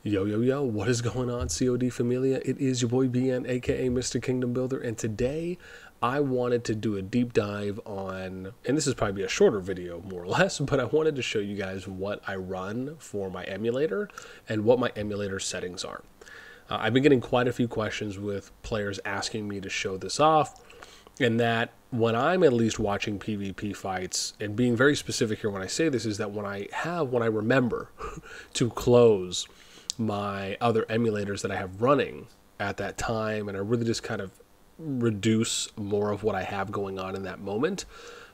Yo, yo, yo, what is going on, CoD Familia? It is your boy BN, aka Mr. Kingdom Builder, and today I wanted to do a deep dive on, and this is probably a shorter video, more or less, but I wanted to show you guys what I run for my emulator and what my emulator settings are. I've been getting quite a few questions with players asking me to show this off, and that when I'm at least watching PvP fights, and being very specific here when I say this, is that when I remember to close my other emulators that I have running at that time, and I really just kind of reduce more of what I have going on in that moment,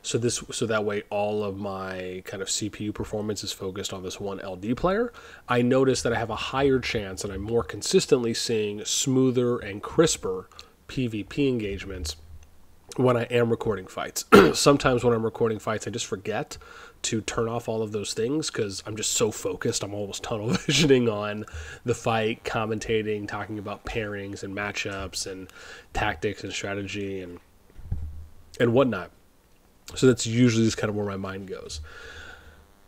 so that way all of my kind of CPU performance is focused on this one LD player. I notice that I have a higher chance, and I'm more consistently seeing smoother and crisper PvP engagements when I am recording fights. Sometimes when I'm recording fights, I just forget to turn off all of those things because I'm just so focused. I'm almost tunnel visioning on the fight, commentating, talking about pairings and matchups and tactics and strategy and whatnot. So that's usually just kind of where my mind goes.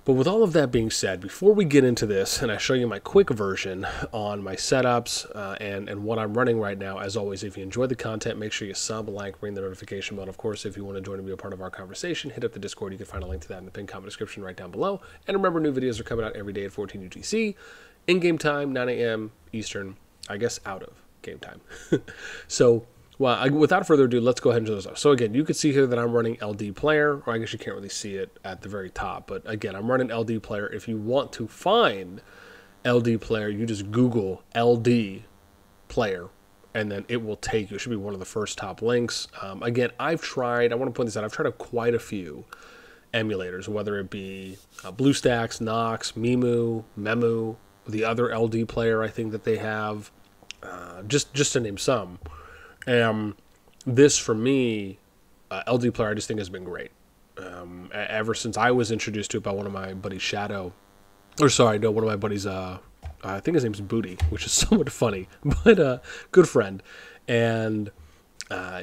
But with all of that being said, before we get into this and I show you my quick version on my setups and what I'm running right now, as always, if you enjoy the content, make sure you sub, like, ring the notification bell. Of course, if you want to join and be a part of our conversation, hit up the Discord. You can find a link to that in the pinned comment description right down below. And remember, new videos are coming out every day at 14 UTC, in-game time, 9 a.m. Eastern, I guess out of game time. So, well, without further ado, let's go ahead and do this off. So again, you can see here that I'm running LD player, or I guess you can't really see it at the very top, but again, I'm running LD player. If you want to find LD player, you just Google LD player, and then it will take you. It should be one of the first top links. Again, I want to point this out, I've tried quite a few emulators, whether it be BlueStacks, Nox, Memu, the other LD player I think that they have, just to name some. This for me, LD player, I just think has been great. Ever since I was introduced to it by one of my buddies, one of my buddies, I think his name's Booty, which is somewhat funny, but good friend. And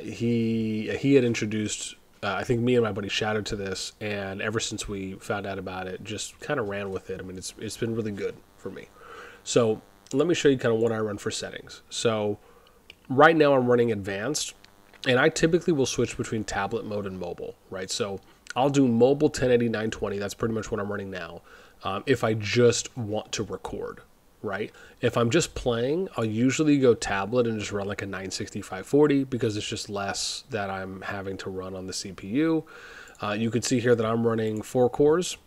he had introduced, I think, me and my buddy Shadow to this, and ever since we found out about it, just kind of ran with it. I mean, it's been really good for me. So let me show you kind of what I run for settings. So right now I'm running advanced, and I typically will switch between tablet mode and mobile, right? So I'll do mobile 1080 920. That's pretty much what I'm running now. If I just want to record, right? If I'm just playing, I'll usually go tablet and just run like a 960 540 because it's just less that I'm having to run on the CPU. You can see here that I'm running 4 cores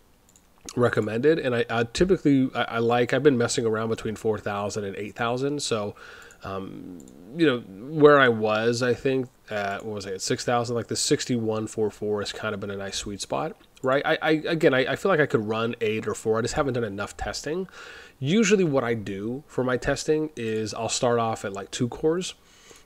recommended, and I typically I've been messing around between 4,000 and 8,000. So you know, where I was, I think, what was I at 6,000, like the 6144 has kind of been a nice sweet spot, right? I feel like I could run 8 or 4. I just haven't done enough testing. Usually what I do for my testing is I'll start off at like 2 cores,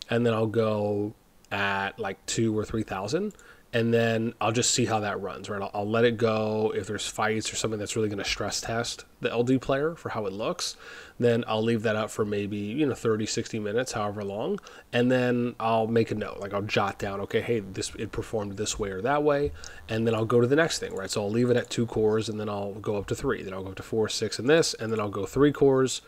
and then I'll go at like 2 or 3,000. And then I'll just see how that runs, right? I'll let it go. If there's fights or something that's really going to stress test the LD player for how it looks, then I'll leave that up for maybe, 30, 60 minutes, however long. And then I'll make a note, like I'll jot down, okay, hey, it performed this way or that way. And then I'll go to the next thing, right? So I'll leave it at 2 cores, and then I'll go up to 3. Then I'll go up to 4, 6 in this, and then I'll go 3 cores,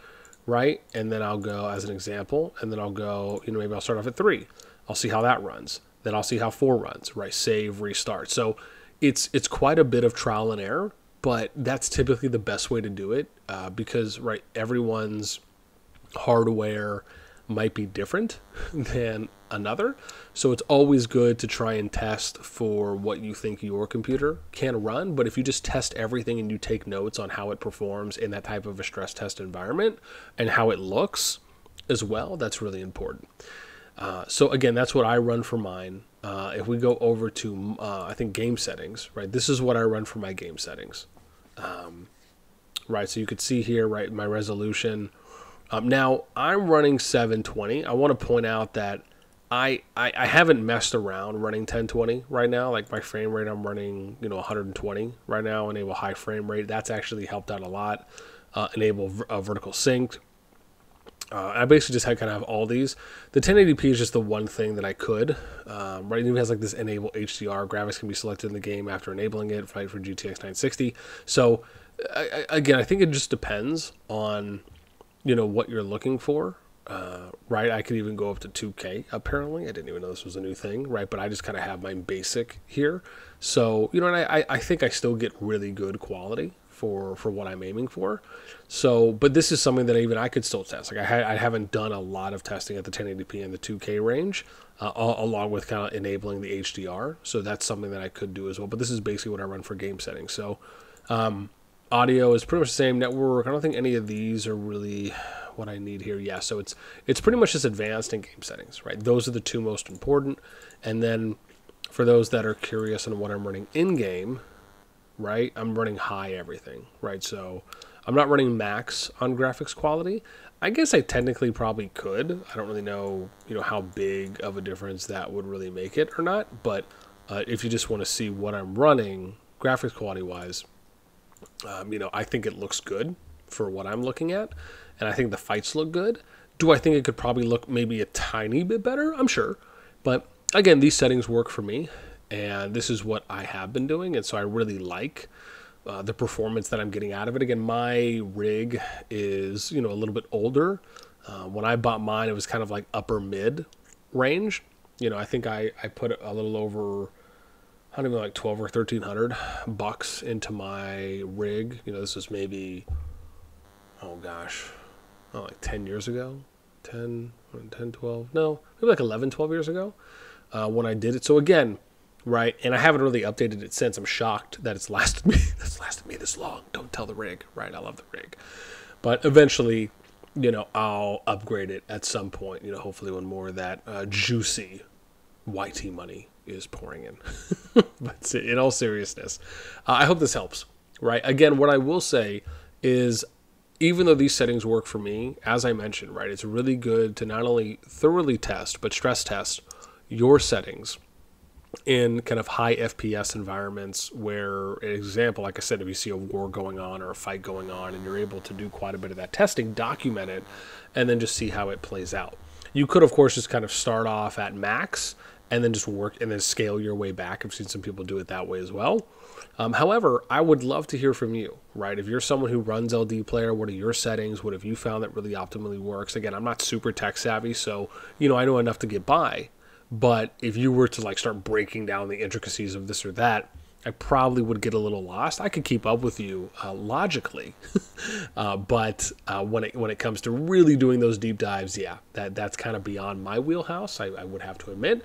right? And then I'll go, as an example, and then I'll go, maybe I'll start off at 3. I'll see how that runs. Then I'll see how 4 runs, right? Save, restart. So it's quite a bit of trial and error, but that's typically the best way to do it because, right, everyone's hardware might be different than another. So it's always good to try and test for what you think your computer can run. But if you just test everything and you take notes on how it performs in that type of a stress test environment and how it looks as well, that's really important. So again, that's what I run for mine. If we go over to, I think, game settings, right? This is what I run for my game settings. Right, so you could see here, right, my resolution. Now, I'm running 720. I want to point out that I haven't messed around running 1020 right now. Like my frame rate, I'm running, 120 right now, enable high frame rate. That's actually helped out a lot. Enable vertical sync. I basically just kind of have all these. The 1080p is just the one thing that I could. Right, it even has like this enable HDR. Graphics can be selected in the game after enabling it, right, for GTX 960. So again, I think it just depends on what you're looking for. Right, I could even go up to 2K. Apparently, I didn't even know this was a new thing. Right, but I just kind of have my basic here. So and I think I still get really good quality for what I'm aiming for. So, but this is something that even I could still test. Like I haven't done a lot of testing at the 1080p and the 2K range, along with kind of enabling the HDR. So that's something that I could do as well. But this is basically what I run for game settings. So, audio is pretty much the same. Network, I don't think any of these are really what I need here. Yeah, so it's pretty much just advanced and game settings, right? Those are the two most important. And then for those that are curious on what I'm running in-game, right, I'm running high everything, right? So I'm not running max on graphics quality. I guess I technically probably could. I don't really know, how big of a difference that would really make it or not. But if you just want to see what I'm running graphics quality-wise, I think it looks good for what I'm looking at. And I think the fights look good. Do I think it could probably look maybe a tiny bit better? I'm sure. But again, these settings work for me. And this is what I have been doing. And so I really like the performance that I'm getting out of it. Again, my rig is, a little bit older. When I bought mine, it was kind of like upper mid range. I think I put a little over, I don't even know, like 12 or 1300 bucks into my rig. This was maybe, like 10 years ago, 12, no, maybe like 11, 12 years ago when I did it. So again, right, and I haven't really updated it since. I'm shocked that it's lasted me this long. Don't tell the rig, right? I love the rig. But eventually, I'll upgrade it at some point, hopefully when more of that juicy YT money is pouring in. But in all seriousness, I hope this helps, right? Again, what I will say is, even though these settings work for me, as I mentioned, right, it's really good to not only thoroughly test, but stress test your settings in kind of high FPS environments where, an example, like I said, if you see a war going on or a fight going on and you're able to do quite a bit of that testing, document it, and then just see how it plays out. You could, of course, just kind of start off at max and then just work and then scale your way back. I've seen some people do it that way as well. However, I would love to hear from you, right? If you're someone who runs LD Player, what are your settings? What have you found that really optimally works? Again, I'm not super tech savvy, so, I know enough to get by. But if you were to like start breaking down the intricacies of this or that, I probably would get a little lost. I could keep up with you logically, but when it comes to really doing those deep dives, yeah, that's kind of beyond my wheelhouse, I would have to admit.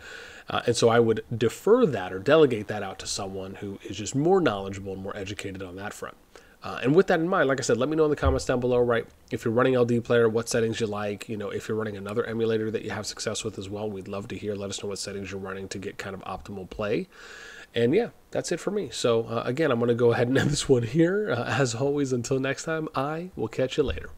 And so I would defer that or delegate that out to someone who is just more knowledgeable and more educated on that front. And with that in mind, like I said, let me know in the comments down below, right? If you're running LD Player, what settings you like, if you're running another emulator that you have success with as well, we'd love to hear. Let us know what settings you're running to get kind of optimal play. And yeah, that's it for me. So again, I'm going to go ahead and end this one here. As always, until next time, I will catch you later.